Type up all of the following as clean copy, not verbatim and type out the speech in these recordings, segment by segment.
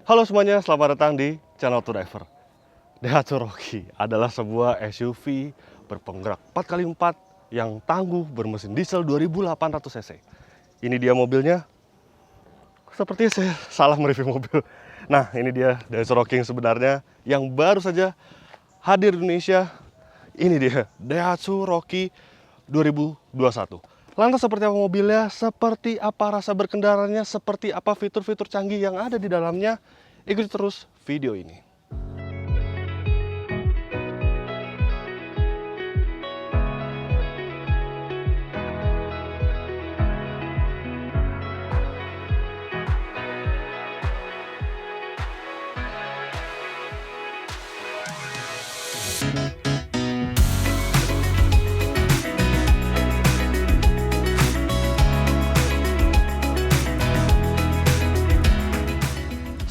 Halo semuanya, selamat datang di channel To Driver. Daihatsu Rocky adalah sebuah SUV berpenggerak 4x4 yang tangguh bermesin diesel 2800 cc. Ini dia mobilnya. Sepertinya saya salah mereview mobil. Nah, ini dia Daihatsu Rocky yang sebenarnya yang baru saja hadir di Indonesia. Ini dia Daihatsu Rocky 2021. Lantas seperti apa mobilnya, seperti apa rasa berkendaranya, seperti apa fitur-fitur canggih yang ada di dalamnya. Ikuti terus video ini.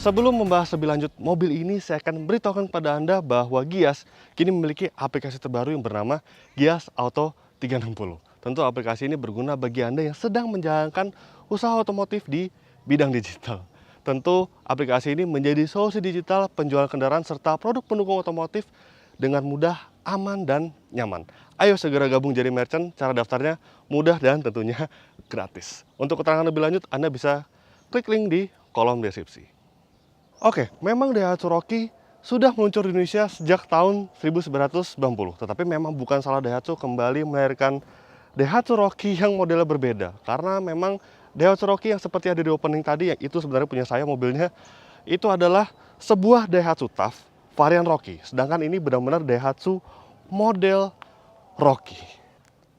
Sebelum membahas lebih lanjut mobil ini, saya akan beritahukan kepada Anda bahwa Gias kini memiliki aplikasi terbaru yang bernama Gias Auto 360. Tentu aplikasi ini berguna bagi Anda yang sedang menjalankan usaha otomotif di bidang digital. Tentu aplikasi ini menjadi solusi digital penjualan kendaraan serta produk pendukung otomotif dengan mudah, aman, dan nyaman. Ayo segera gabung jadi merchant, cara daftarnya mudah dan tentunya gratis. Untuk keterangan lebih lanjut, Anda bisa klik link di kolom deskripsi. Oke, memang Daihatsu Rocky sudah meluncur di Indonesia sejak tahun 1990. Tetapi memang bukan salah Daihatsu kembali melahirkan Daihatsu Rocky yang modelnya berbeda. Karena memang Daihatsu Rocky yang seperti ada di opening tadi, yang itu sebenarnya punya saya mobilnya, itu adalah sebuah Daihatsu TAF varian Rocky. Sedangkan ini benar-benar Daihatsu model Rocky.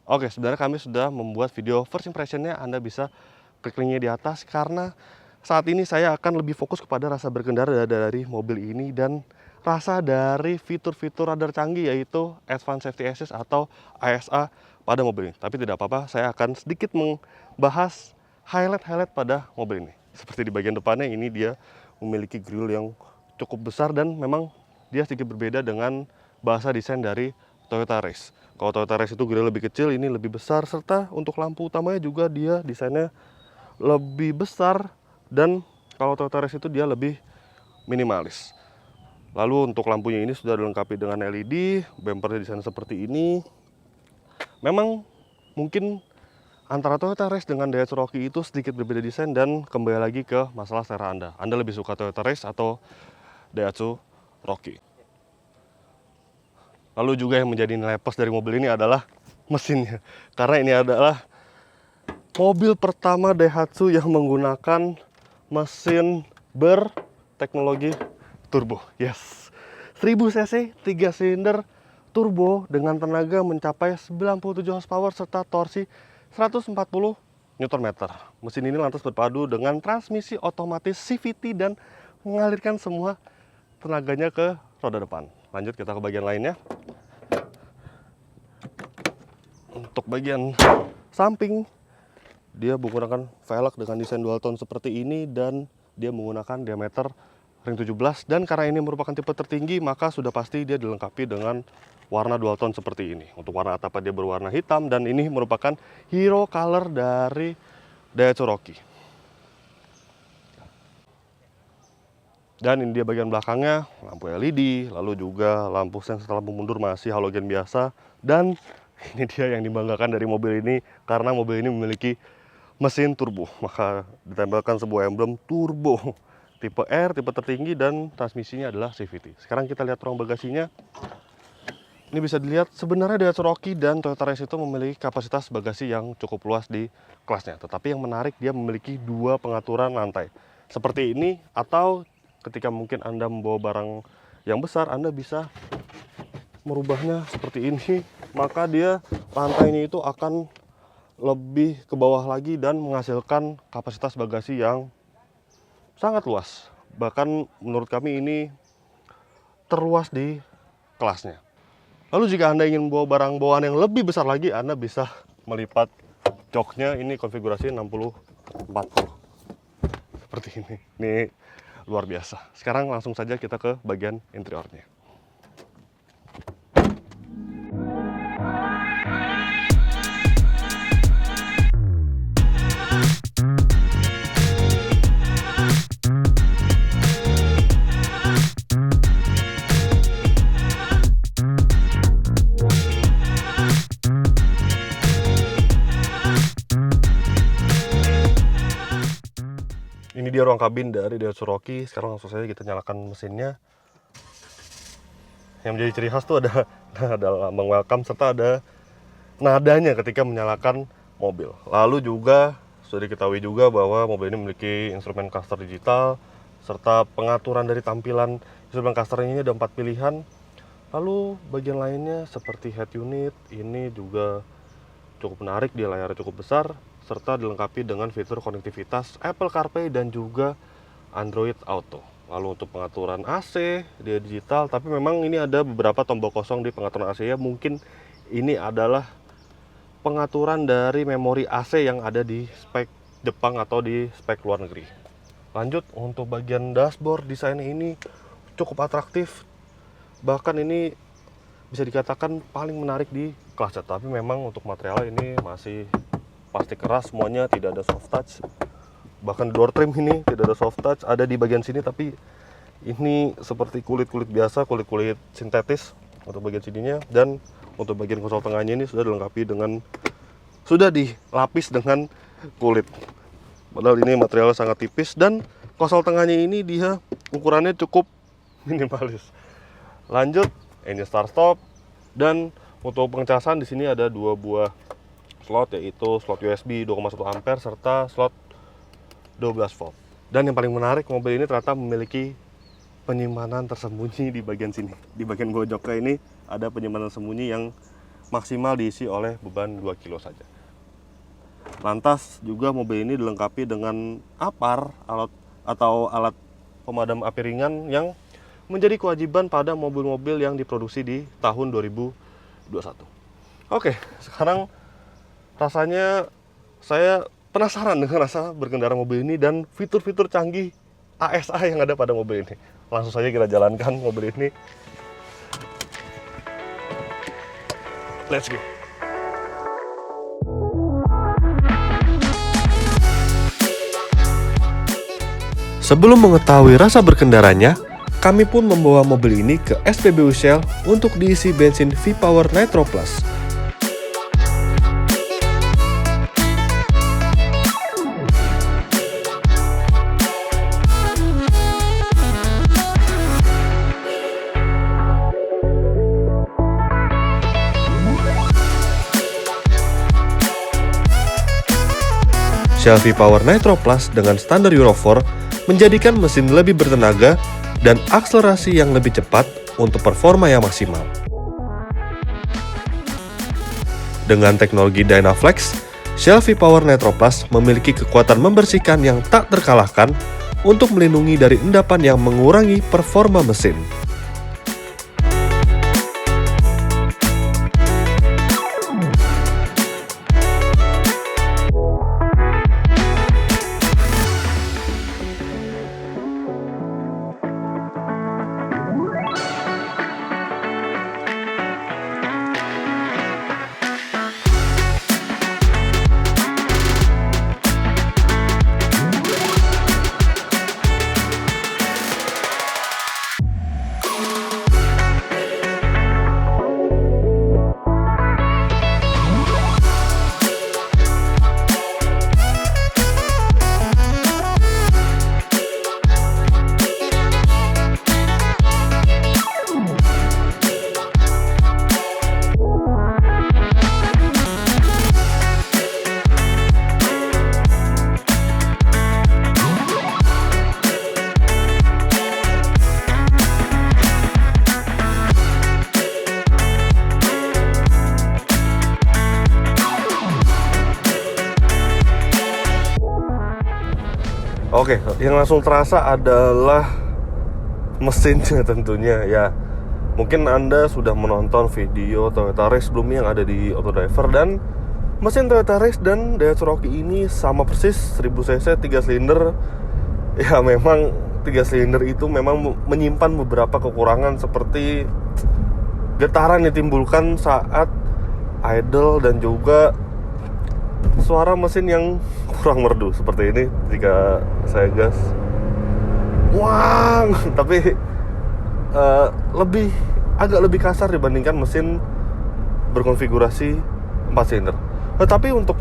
Oke, sebenarnya kami sudah membuat video first impressionnya, Anda bisa klik linknya di atas karena saat ini saya akan lebih fokus kepada rasa berkendara dari mobil ini dan rasa dari fitur-fitur radar canggih yaitu Advanced Safety Assist atau ASA pada mobil ini. Tapi tidak apa-apa, saya akan sedikit membahas highlight-highlight pada mobil ini. Seperti di bagian depannya, ini dia memiliki grill yang cukup besar dan memang dia sedikit berbeda dengan bahasa desain dari Toyota Race. Kalau Toyota Race itu grill lebih kecil, ini lebih besar, serta untuk lampu utamanya juga dia desainnya lebih besar. Dan kalau Toyota Race itu dia lebih minimalis. Lalu untuk lampunya ini sudah dilengkapi dengan LED, bumpernya desain seperti ini. Memang mungkin antara Toyota Race dengan Daihatsu Rocky itu sedikit berbeda desain dan kembali lagi ke masalah selera Anda. Anda lebih suka Toyota Race atau Daihatsu Rocky? Lalu juga yang menjadi nilai plus dari mobil ini adalah mesinnya. Karena ini adalah mobil pertama Daihatsu yang menggunakan mesin berteknologi turbo. Yes, 1000 cc, 3 silinder turbo dengan tenaga mencapai 97 horsepower serta torsi 140 Nm. Mesin ini lantas berpadu dengan transmisi otomatis CVT dan mengalirkan semua tenaganya ke roda depan. Lanjut kita ke bagian lainnya. Untuk bagian samping, dia menggunakan velg dengan desain dual tone seperti ini dan dia menggunakan diameter ring 17, dan karena ini merupakan tipe tertinggi maka sudah pasti dia dilengkapi dengan warna dual tone seperti ini. Untuk warna atapnya dia berwarna hitam dan ini merupakan hero color dari Daihatsu Rocky. Dan ini dia bagian belakangnya, lampu LED, lalu juga lampu sen setelah mundur masih halogen biasa. Dan ini dia yang dibanggakan dari mobil ini karena mobil ini memiliki mesin turbo, maka ditempelkan sebuah emblem turbo tipe R, tipe tertinggi, dan transmisinya adalah CVT. Sekarang kita lihat ruang bagasinya. Ini bisa dilihat sebenarnya Daihatsu Rocky dan Toyota Race itu memiliki kapasitas bagasi yang cukup luas di kelasnya. Tetapi yang menarik, dia memiliki dua pengaturan lantai seperti ini, atau ketika mungkin Anda membawa barang yang besar, Anda bisa merubahnya seperti ini, maka dia lantainya itu akan lebih ke bawah lagi dan menghasilkan kapasitas bagasi yang sangat luas. Bahkan menurut kami ini terluas di kelasnya. Lalu jika Anda ingin membawa barang bawaan yang lebih besar lagi, Anda bisa melipat joknya. Ini konfigurasi 60-40 seperti ini. Ini luar biasa. Sekarang langsung saja kita ke bagian interiornya. dia ruang kabin dari Daihatsu Rocky. Sekarang langsung saja kita nyalakan mesinnya. Yang menjadi ciri khas tuh ada lambang welcome serta ada nadanya ketika menyalakan mobil. Lalu juga sudah diketahui juga bahwa mobil ini memiliki instrumen cluster digital serta pengaturan dari tampilan instrumen clusternya ini ada 4 pilihan. Lalu bagian lainnya seperti head unit ini juga cukup menarik, dia layarnya cukup besar serta dilengkapi dengan fitur konektivitas Apple CarPlay dan juga Android Auto. Lalu untuk pengaturan AC dia digital, tapi memang ini ada beberapa tombol kosong di pengaturan AC ya. Mungkin ini adalah pengaturan dari memori AC yang ada di spek Jepang atau di spek luar negeri. Lanjut untuk bagian dashboard, desain ini cukup atraktif. Bahkan ini bisa dikatakan paling menarik di kelas C, tapi memang untuk materialnya ini masih plastik keras semuanya, tidak ada soft touch. Bahkan door trim ini tidak ada soft touch, ada di bagian sini tapi ini seperti kulit-kulit biasa, kulit-kulit sintetis untuk bagian sininya. Dan untuk bagian konsol tengahnya ini sudah dilengkapi dengan, sudah dilapis dengan kulit. Padahal ini materialnya sangat tipis dan konsol tengahnya ini dia ukurannya cukup minimalis. Lanjut, engine start stop, dan untuk pengecasan di sini ada 2 buah slot, yaitu slot USB 2,1 ampere serta slot 12 volt. Dan yang paling menarik, mobil ini ternyata memiliki penyimpanan tersembunyi di bagian sini. Di bagian gojoknya ini ada penyimpanan sembunyi yang maksimal diisi oleh beban 2 kilo saja. Lantas juga mobil ini dilengkapi dengan APAR, alat pemadam api ringan yang menjadi kewajiban pada mobil-mobil yang diproduksi di tahun 2021. Oke, sekarang rasanya saya penasaran dengan rasa berkendara mobil ini dan fitur-fitur canggih ASA yang ada pada mobil ini. Langsung saja kita jalankan mobil ini. Let's go. Sebelum mengetahui rasa berkendaranya, kami pun membawa mobil ini ke SPBU Shell untuk diisi bensin V-Power Nitro Plus. Shell V-Power Nitro Plus dengan standar Euro 4 menjadikan mesin lebih bertenaga dan akselerasi yang lebih cepat untuk performa yang maksimal. Dengan teknologi Dynaflex, Shell V-Power Nitro Plus memiliki kekuatan membersihkan yang tak terkalahkan untuk melindungi dari endapan yang mengurangi performa mesin. Oke, yang langsung terasa adalah mesinnya tentunya ya. Mungkin Anda sudah menonton video Toyota Race sebelumnya yang ada di Autodriver, dan mesin Toyota Race dan Daihatsu Rocky ini sama persis, 1000 cc 3 silinder. Ya memang 3 silinder itu memang menyimpan beberapa kekurangan seperti getaran yang ditimbulkan saat idle dan juga suara mesin yang kurang merdu seperti ini jika saya gas. Wang, tapi agak lebih kasar dibandingkan mesin berkonfigurasi 4 silinder. Tetapi untuk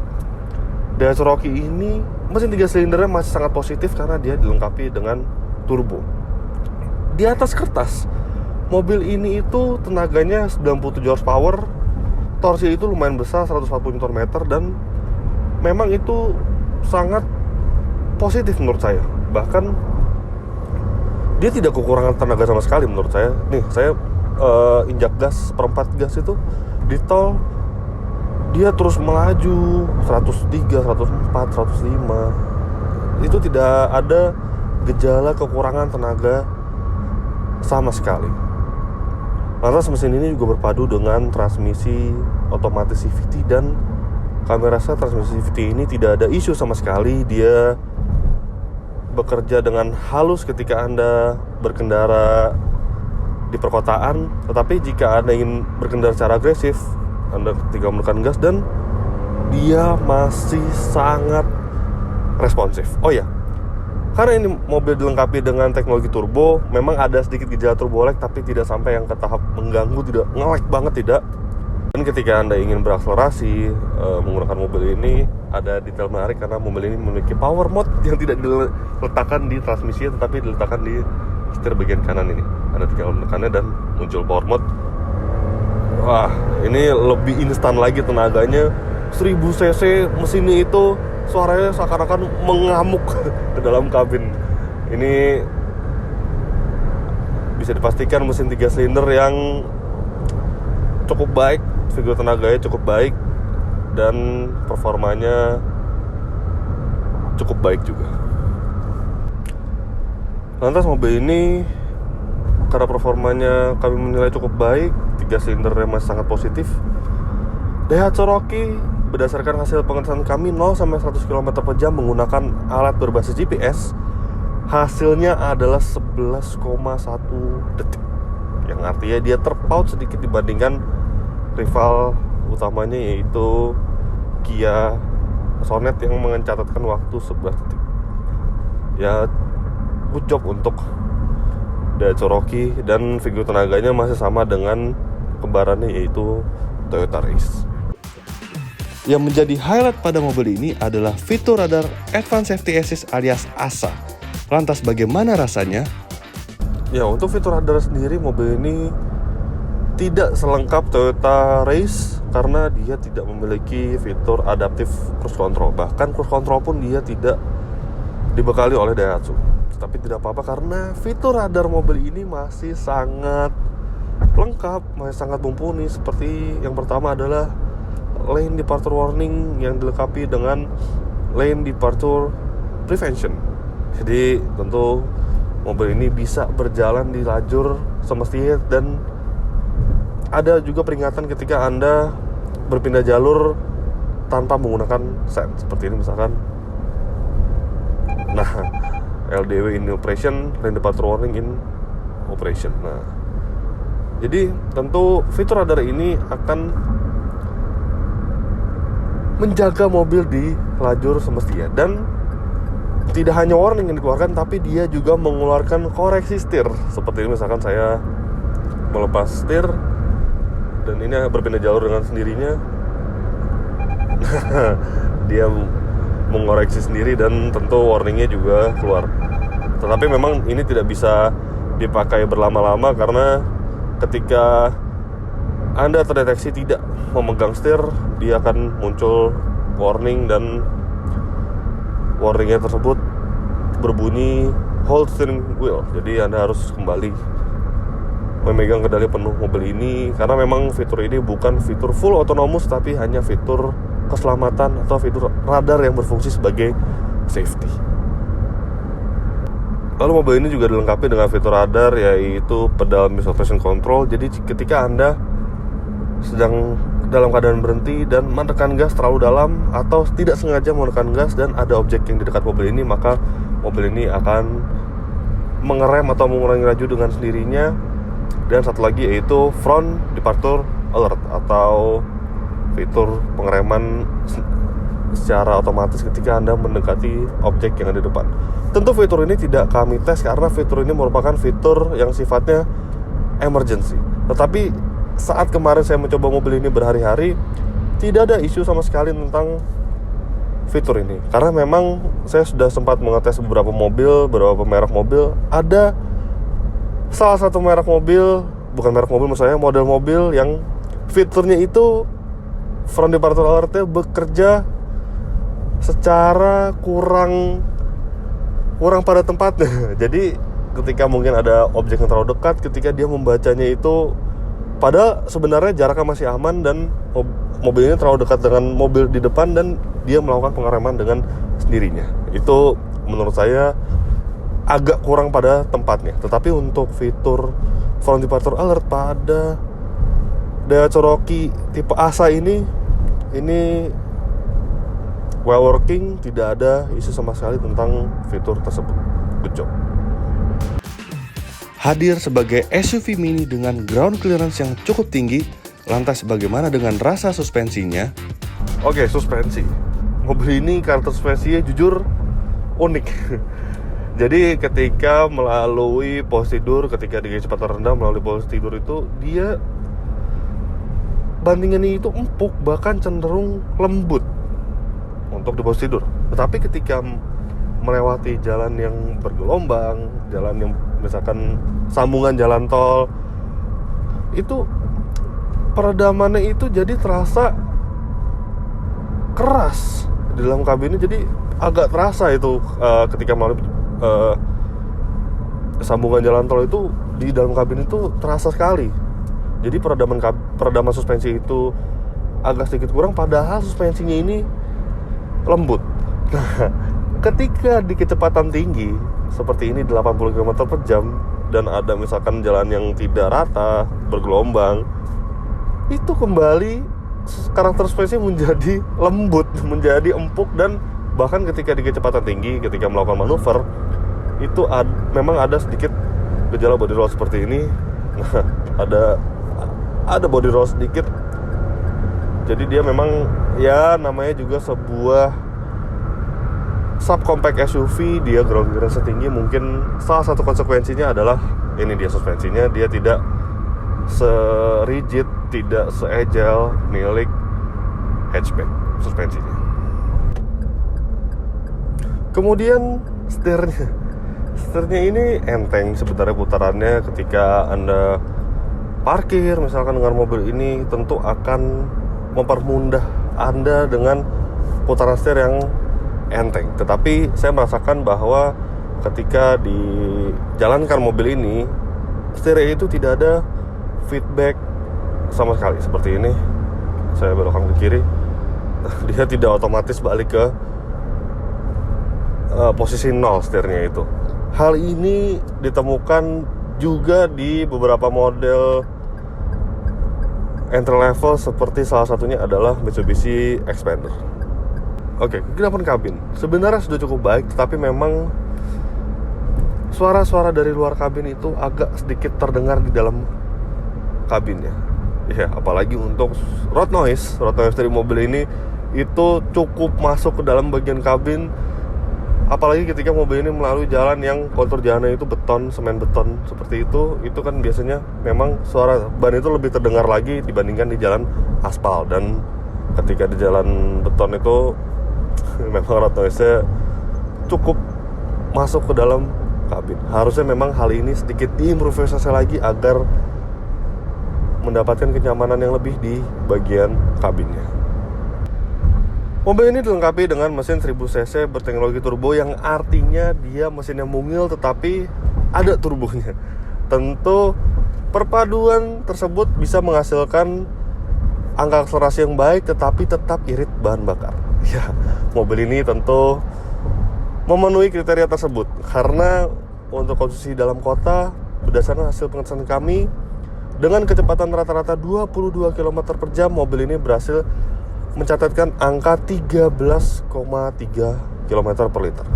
Daihatsu Rocky ini mesin 3 silindernya masih sangat positif karena dia dilengkapi dengan turbo. Di atas kertas, mobil ini itu tenaganya 97 horsepower, torsi itu lumayan besar 140 Nm, dan memang itu sangat positif menurut saya. Bahkan dia tidak kekurangan tenaga sama sekali menurut saya. Nih, saya injak gas seperempat gas itu di tol, dia terus melaju 103, 104, 105. Itu tidak ada gejala kekurangan tenaga sama sekali. Lantas mesin ini juga berpadu dengan transmisi otomatis CVT, dan kami rasa transmisi CVT ini tidak ada isu sama sekali. Dia bekerja dengan halus ketika Anda berkendara di perkotaan, tetapi jika Anda ingin berkendara secara agresif, Anda ketika menekan gas, dan dia masih sangat responsif. Oh ya, karena ini mobil dilengkapi dengan teknologi turbo, memang ada sedikit gejala turbo lag, tapi tidak sampai yang ke tahap mengganggu, tidak nge-lag banget, tidak. Dan ketika Anda ingin berakselerasi menggunakan mobil ini, ada detail menarik karena mobil ini memiliki power mode yang tidak diletakkan di transmisi, tetapi diletakkan di setir bagian kanan ini. Anda tinggal menekannya dan muncul power mode. Wah, ini lebih instan lagi tenaganya. 1000 cc mesinnya itu suaranya seakan-akan mengamuk ke dalam kabin. Ini bisa dipastikan mesin 3 silinder yang cukup baik, figur tenaganya cukup baik, dan performanya cukup baik juga. Lantas mobil ini karena performanya kami menilai cukup baik, 3 silindernya masih sangat positif. Daihatsu Rocky berdasarkan hasil pengetesan kami 0-100 km per jam menggunakan alat berbasis GPS, hasilnya adalah 11,1 detik, yang artinya dia terpaut sedikit dibandingkan rival utamanya yaitu Kia Sonet yang mencatatkan waktu 11 detik. Ya, good job untuk Daihatsu Rocky, dan figur tenaganya masih sama dengan kembarannya yaitu Toyota Race. Yang menjadi highlight pada mobil ini adalah fitur radar Advanced Safety Assist alias ASA. Lantas bagaimana rasanya? Ya, untuk fitur radar sendiri mobil ini tidak selengkap Toyota Race karena dia tidak memiliki fitur adaptive cruise control. Bahkan cruise control pun dia tidak dibekali oleh Daihatsu. Tapi tidak apa-apa karena fitur radar mobil ini masih sangat lengkap, masih sangat mumpuni. Seperti yang pertama adalah lane departure warning yang dilengkapi dengan lane departure prevention. Jadi tentu mobil ini bisa berjalan di lajur semestinya, dan ada juga peringatan ketika Anda berpindah jalur tanpa menggunakan sen. Seperti ini misalkan, nah, LDW in operation, lane departure warning in operation. Nah, jadi tentu fitur radar ini akan menjaga mobil di lajur semestinya, dan tidak hanya warning yang dikeluarkan, tapi dia juga mengeluarkan koreksi setir. Seperti ini misalkan saya melepas setir dan ini berpindah jalur dengan sendirinya. Dia mengoreksi sendiri dan tentu warningnya juga keluar. Tetapi memang ini tidak bisa dipakai berlama-lama karena ketika Anda terdeteksi tidak memegang setir, dia akan muncul warning, dan warningnya tersebut berbunyi hold steering wheel. Jadi Anda harus kembali memegang kendali penuh mobil ini, karena memang fitur ini bukan fitur full autonomous, tapi hanya fitur keselamatan atau fitur radar yang berfungsi sebagai safety. Lalu mobil ini juga dilengkapi dengan fitur radar yaitu pedal traction control. Jadi ketika Anda sedang dalam keadaan berhenti dan menekan gas terlalu dalam atau tidak sengaja menekan gas dan ada objek yang di dekat mobil ini, maka mobil ini akan mengerem atau mengurangi laju dengan sendirinya. Dan satu lagi yaitu front departure alert atau fitur pengereman secara otomatis ketika Anda mendekati objek yang ada di depan. Tentu fitur ini tidak kami tes karena fitur ini merupakan fitur yang sifatnya emergency. Tetapi saat kemarin saya mencoba mobil ini berhari-hari, tidak ada isu sama sekali tentang fitur ini, karena memang saya sudah sempat mengetes beberapa merek mobil. Ada salah satu merek mobil, bukan merek mobil maksudnya, model mobil yang fiturnya itu front departure alertnya bekerja secara kurang pada tempatnya. Jadi ketika mungkin ada objek yang terlalu dekat, ketika dia membacanya itu, padahal sebenarnya jaraknya masih aman dan mobil ini terlalu dekat dengan mobil di depan dan dia melakukan pengereman dengan sendirinya. Itu menurut saya agak kurang pada tempatnya. Tetapi untuk fitur front departure alert pada Daihatsu Cherokee tipe ASA ini well working, tidak ada isu sama sekali tentang fitur tersebut. Good job. Hadir sebagai SUV mini dengan ground clearance yang cukup tinggi, lantas bagaimana dengan rasa suspensinya? Oke, suspensi. Mobil ini karakter suspensinya jujur unik. Jadi ketika melalui posisi tidur, ketika di kecepatan rendah melalui posisi tidur itu, dia bandingannya itu empuk, bahkan cenderung lembut untuk di posisi tidur. Tetapi ketika melewati jalan yang bergelombang, jalan yang misalkan sambungan jalan tol, itu peredamannya itu jadi terasa keras di dalam kabinnya. Jadi agak terasa itu ketika melalui sambungan jalan tol itu, di dalam kabin itu terasa sekali. Jadi peredaman suspensi itu agak sedikit kurang, padahal suspensinya ini lembut. Nah, ketika di kecepatan tinggi seperti ini 80 km per jam dan ada misalkan jalan yang tidak rata, bergelombang, itu kembali karakter suspensi menjadi lembut, menjadi empuk, dan bahkan ketika di kecepatan tinggi, ketika melakukan manuver, itu memang ada sedikit gejala body roll seperti ini. Nah, ada body roll sedikit. Jadi dia memang ya namanya juga sebuah subcompact SUV, dia ground clearance tinggi. Mungkin salah satu konsekuensinya adalah ini dia suspensinya, dia tidak se-rigid, tidak se-agile milik hatchback suspensinya. Kemudian setirnya ini enteng sebenarnya putarannya. Ketika Anda parkir misalkan dengan mobil ini, tentu akan mempermudah Anda dengan putaran setir yang enteng. Tetapi saya merasakan bahwa ketika dijalankan mobil ini, setirnya itu tidak ada feedback sama sekali. Seperti ini, saya belokkan ke kiri, dia tidak otomatis balik ke posisi 0 setirnya itu. Hal ini ditemukan juga di beberapa model entry level, seperti salah satunya adalah Mitsubishi Xpander. Oke, kegelapan kabin sebenarnya sudah cukup baik, tetapi memang suara-suara dari luar kabin itu agak sedikit terdengar di dalam kabinnya. Ya, apalagi untuk road noise dari mobil ini itu cukup masuk ke dalam bagian kabin. Apalagi ketika mobil ini melalui jalan yang kontur jalannya itu semen beton seperti itu kan biasanya memang suara ban itu lebih terdengar lagi dibandingkan di jalan aspal. Dan ketika di jalan beton itu memang road noise-nya cukup masuk ke dalam kabin. Harusnya memang hal ini sedikit diimprovisasi lagi agar mendapatkan kenyamanan yang lebih di bagian kabinnya. Mobil ini dilengkapi dengan mesin 1000 cc berteknologi turbo, yang artinya dia mesinnya mungil tetapi ada turbonya. Tentu perpaduan tersebut bisa menghasilkan angka akselerasi yang baik tetapi tetap irit bahan bakar. Ya, mobil ini tentu memenuhi kriteria tersebut karena untuk konsumsi dalam kota, berdasarkan hasil pengetesan kami, dengan kecepatan rata-rata 22 km per jam, mobil ini berhasil mencatatkan angka 13,3 km per liter.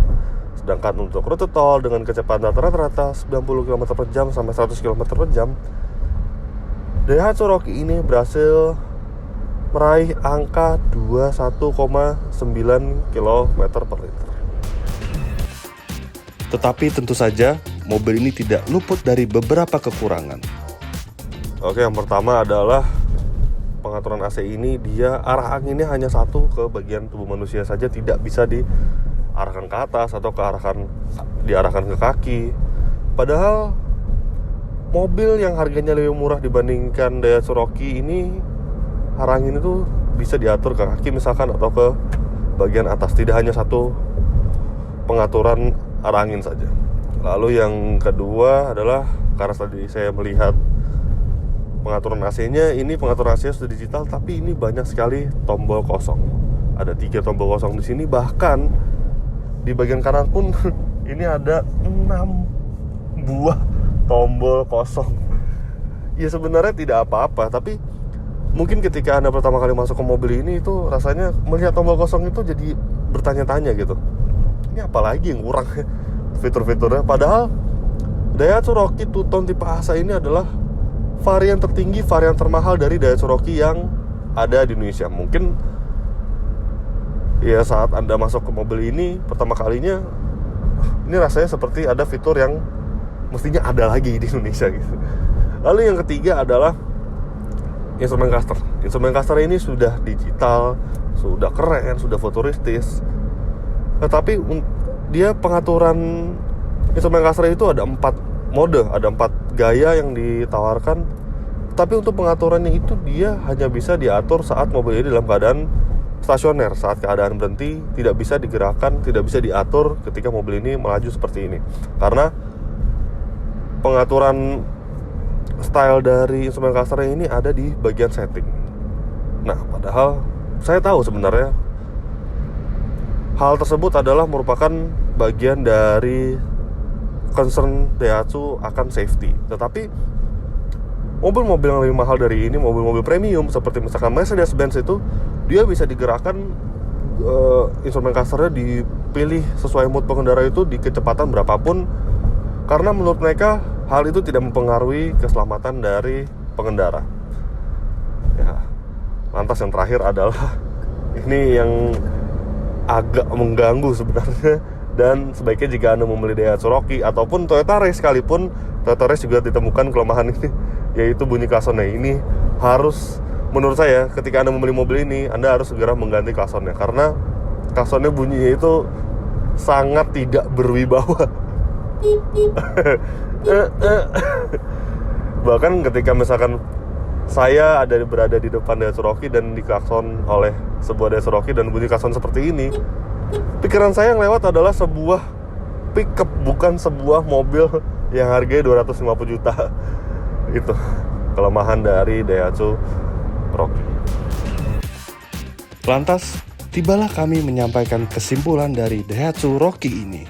Sedangkan untuk rute tol dengan kecepatan rata-rata 90 km per jam sampai 100 km per jam, Daihatsu Cherokee ini berhasil meraih angka 21,9 km per liter. Tetapi tentu saja mobil ini tidak luput dari beberapa kekurangan. Oke, yang pertama adalah pengaturan AC ini dia arah anginnya hanya satu ke bagian tubuh manusia saja, tidak bisa diarahkan ke atas atau diarahkan ke kaki. Padahal mobil yang harganya lebih murah dibandingkan Daihatsu Rocky ini, arah angin itu bisa diatur ke kaki misalkan atau ke bagian atas, tidak hanya satu pengaturan arah angin saja. Lalu yang kedua adalah karena tadi saya melihat pengaturan AC-nya, ini pengaturan AC-nya sudah digital, tapi ini banyak sekali tombol kosong. Ada 3 tombol kosong di sini, bahkan di bagian kanan pun ini ada 6 buah tombol kosong. Ya sebenarnya tidak apa-apa, tapi mungkin ketika Anda pertama kali masuk ke mobil ini itu rasanya melihat tombol kosong itu jadi bertanya-tanya gitu. Ini apalagi yang kurang fitur-fiturnya, padahal Daihatsu Rocky Two-Tone tipe ASA ini adalah varian tertinggi, varian termahal dari Daihatsu Rocky yang ada di Indonesia. Mungkin ya saat Anda masuk ke mobil ini pertama kalinya, ini rasanya seperti ada fitur yang mestinya ada lagi di Indonesia gitu. Lalu yang ketiga adalah instrumen cluster. Instrumen cluster ini sudah digital, sudah keren, sudah futuristis. Tetapi dia pengaturan instrumen cluster itu ada 4 mode, ada 4 gaya yang ditawarkan. Tapi untuk pengaturannya itu dia hanya bisa diatur saat mobil ini dalam keadaan stasioner. Saat keadaan berhenti tidak bisa digerakkan, tidak bisa diatur ketika mobil ini melaju seperti ini. Karena pengaturan style dari instrumen cluster ini ada di bagian setting. Nah, padahal saya tahu sebenarnya hal tersebut adalah merupakan bagian dari concern Daihatsu akan safety. Tetapi mobil-mobil yang lebih mahal dari ini, mobil-mobil premium seperti misalkan Mercedes-Benz itu, dia bisa digerakkan instrumen clusternya dipilih sesuai mood pengendara itu di kecepatan berapapun, karena menurut mereka hal itu tidak mempengaruhi keselamatan dari pengendara. Ya, lantas yang terakhir adalah ini yang agak mengganggu sebenarnya. Dan sebaiknya jika Anda membeli Daihatsu Rocky ataupun Toyota Race sekalipun, Toyota Race juga ditemukan kelemahan ini, yaitu bunyi klaksonnya. Ini harus, menurut saya, ketika Anda membeli mobil ini, Anda harus segera mengganti klaksonnya, karena klaksonnya bunyinya itu sangat tidak berwibawa. Bahkan ketika misalkan saya berada di depan Daihatsu Rocky dan diklakson oleh sebuah Daihatsu Rocky dan bunyi klakson seperti ini, pikiran saya yang lewat adalah sebuah pickup, bukan sebuah mobil yang harganya 250 juta. Itu kelemahan dari Daihatsu Rocky. Lantas, tibalah kami menyampaikan kesimpulan dari Daihatsu Rocky ini.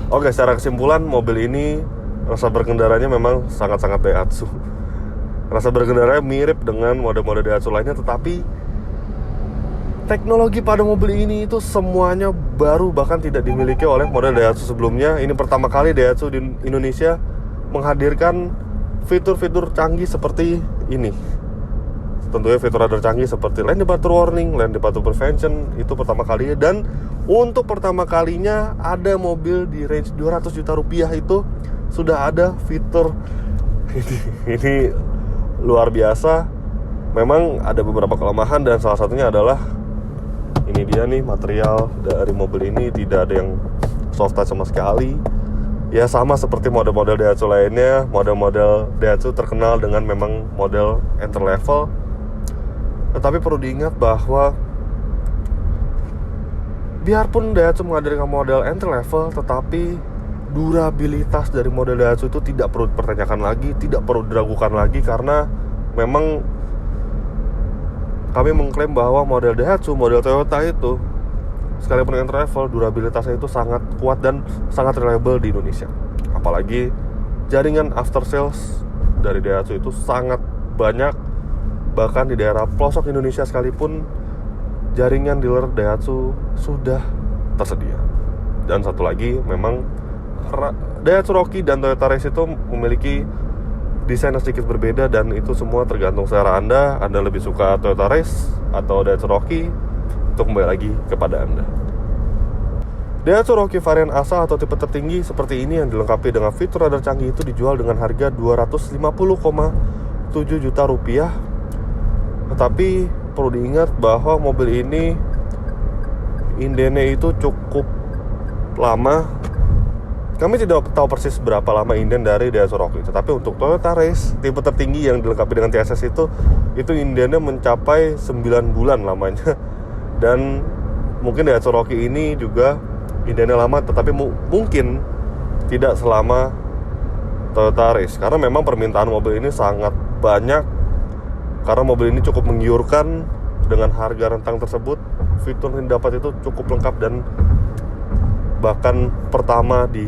Oke, secara kesimpulan, mobil ini rasa berkendaranya memang sangat-sangat Daihatsu. Rasa berkendaranya mirip dengan model-model Daihatsu lainnya, tetapi teknologi pada mobil ini itu semuanya baru, bahkan tidak dimiliki oleh model Daihatsu sebelumnya. Ini pertama kali Daihatsu di Indonesia menghadirkan fitur-fitur canggih seperti ini. Tentunya fitur radar canggih seperti lane departure warning, lane departure prevention, itu pertama kali. Dan untuk pertama kalinya ada mobil di range 200 juta rupiah itu sudah ada fitur ini luar biasa. Memang ada beberapa kelemahan dan salah satunya adalah ini dia nih, material dari mobil ini tidak ada yang soft touch sama sekali. Ya sama seperti model-model Daihatsu lainnya, model-model Daihatsu terkenal dengan memang model entry level. Tetapi perlu diingat bahwa biarpun Daihatsu menghadirkan model entry level, tetapi durabilitas dari model Daihatsu itu tidak perlu dipertanyakan lagi, tidak perlu diragukan lagi, karena memang kami mengklaim bahwa model Daihatsu, model Toyota itu sekalipun entry level, durabilitasnya itu sangat kuat dan sangat reliable di Indonesia. Apalagi jaringan after sales dari Daihatsu itu sangat banyak. Bahkan di daerah pelosok Indonesia sekalipun jaringan dealer Daihatsu sudah tersedia. Dan satu lagi, memang Daihatsu Rocky dan Toyota Race itu memiliki desain yang sedikit berbeda, dan itu semua tergantung selera Anda. Anda lebih suka Toyota Race atau Daihatsu Rocky, itu kembali lagi kepada Anda. Daihatsu Rocky varian ASA atau tipe tertinggi seperti ini yang dilengkapi dengan fitur radar canggih itu dijual dengan harga 250,7 juta rupiah. Tetapi perlu diingat bahwa mobil ini indennya itu cukup lama. Kami tidak tahu persis berapa lama inden dari Daihatsu Rocky. Tetapi untuk Toyota Race tipe tertinggi yang dilengkapi dengan TSS itu indennya mencapai 9 bulan lamanya. Dan mungkin Daihatsu Rocky ini juga indennya lama, tetapi mungkin tidak selama Toyota Race, karena memang permintaan mobil ini sangat banyak. Karena mobil ini cukup menggiurkan dengan harga rentang tersebut. Fitur yang dapat itu cukup lengkap dan bahkan pertama di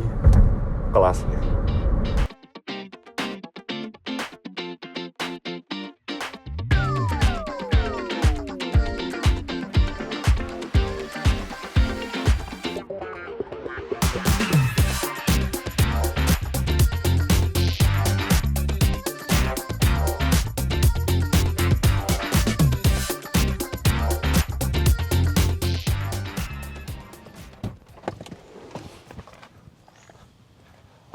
kelasnya.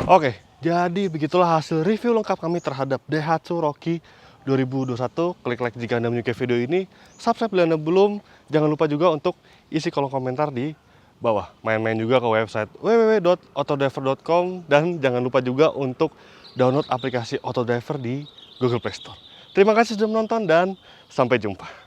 Oke, jadi begitulah hasil review lengkap kami terhadap Daihatsu Rocky 2021. Klik like jika Anda menyukai video ini, subscribe bila Anda belum. Jangan lupa juga untuk isi kolom komentar di bawah. Main-main juga ke website www.autodriver.com dan jangan lupa juga untuk download aplikasi Autodriver di Google Play Store. Terima kasih sudah menonton dan sampai jumpa.